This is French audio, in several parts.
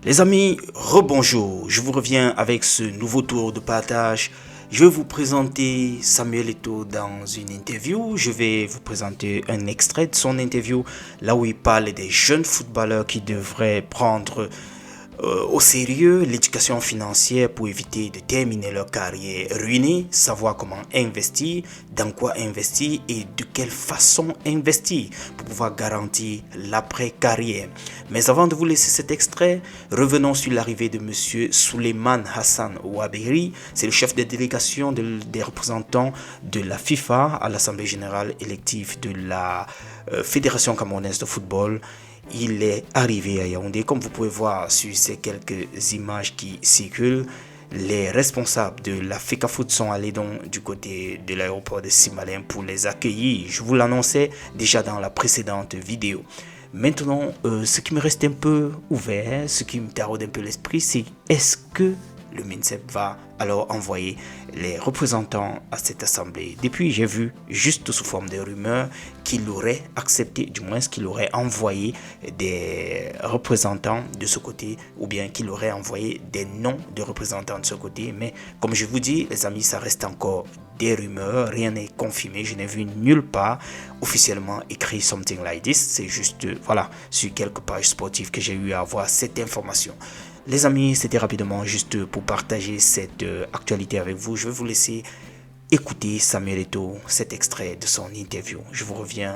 Les amis, rebonjour, je vous reviens avec ce nouveau tour de partage. Je vais vous présenter Samuel Eto'o dans une interview. Je vais vous présenter un extrait de son interview, là où il parle des jeunes footballeurs qui devraient prendre au sérieux l'éducation financière pour éviter de terminer leur carrière ruinée, savoir comment investir, dans quoi investir et de quelle façon investir pour pouvoir garantir l'après-carrière. Mais avant de vous laisser cet extrait, revenons sur l'arrivée de M. Souleymane Hassan Ouaberi. C'est le chef de délégation des représentants de la FIFA à l'Assemblée générale élective de la Fédération camerounaise de football. Il est arrivé à Yaoundé, comme vous pouvez voir sur ces quelques images qui circulent. Les responsables de la FECAFOOT sont allés donc du côté de l'aéroport de Simalem pour les accueillir. Je vous l'annonçais déjà dans la précédente vidéo. Maintenant, ce qui me reste un peu ouvert, ce qui me taraude un peu l'esprit, c'est est-ce que le MINSEP va alors envoyer les représentants à cette assemblée. Depuis, j'ai vu, juste sous forme de rumeurs, qu'il aurait accepté, du moins qu'il aurait envoyé des représentants de ce côté, ou bien qu'il aurait envoyé des noms de représentants de ce côté. Mais comme je vous dis, les amis, ça reste encore des rumeurs, rien n'est confirmé. Je n'ai vu nulle part officiellement écrit something like this. C'est juste, voilà, sur quelques pages sportives que j'ai eu à avoir cette information. Les amis, c'était rapidement juste pour partager cette actualité avec vous. Je vais vous laisser écouter Samuel Eto'o, cet extrait de son interview. Je vous reviens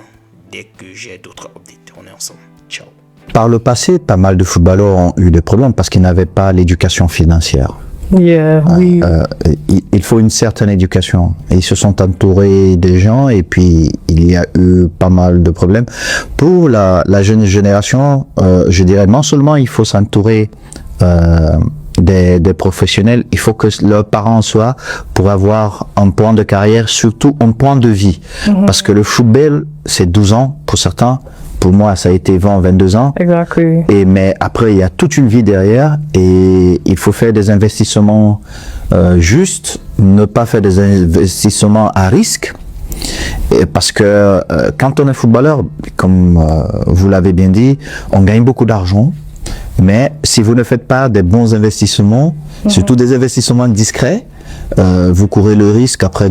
dès que j'ai d'autres updates. On est ensemble. Ciao. Par le passé, pas mal de footballeurs ont eu des problèmes parce qu'ils n'avaient pas l'éducation financière. Oui. Il faut une certaine éducation. Et ils se sont entourés des gens et puis il y a eu pas mal de problèmes. Pour la jeune génération, je dirais non seulement il faut s'entourer des professionnels, il faut que leurs parents soient pour avoir un point de carrière, surtout un point de vie. Parce que le football, c'est 12 ans pour certains. Pour moi, ça a été 20, 22 ans. Exactly. Mais après, il y a toute une vie derrière et il faut faire des investissements justes, ne pas faire des investissements à risque. Et parce que quand on est footballeur, comme vous l'avez bien dit, on gagne beaucoup d'argent. Mais si vous ne faites pas des bons investissements, surtout des investissements discrets, vous courez le risque après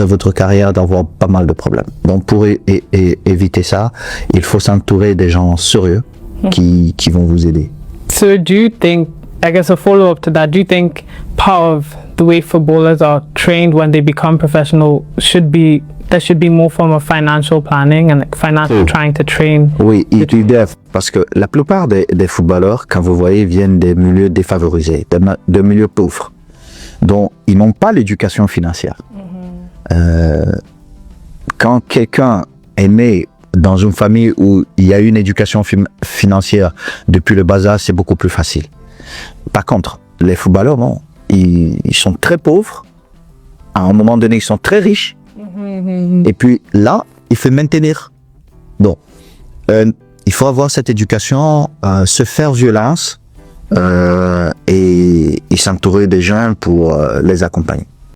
votre carrière d'avoir pas mal de problèmes. Donc pour éviter ça, il faut s'entourer des gens sérieux qui vont vous aider. So do you think, I guess a follow-up to that, do you think part of the way footballers are trained when they become professional there should be more form of financial planning and financial trying to train? Oui, il doivent, parce que la plupart des footballeurs, quand vous voyez, viennent des milieux défavorisés, de milieux pauvres. Donc, ils n'ont pas l'éducation financière. Quand quelqu'un est né dans une famille où il y a une éducation financière depuis le bas âge, c'est beaucoup plus facile. Par contre, les footballeurs, non, ils sont très pauvres. À un moment donné, ils sont très riches. Et puis là, il faut maintenir. Donc, il faut avoir cette éducation, se faire violence et s'entourer des gens pour les accompagner.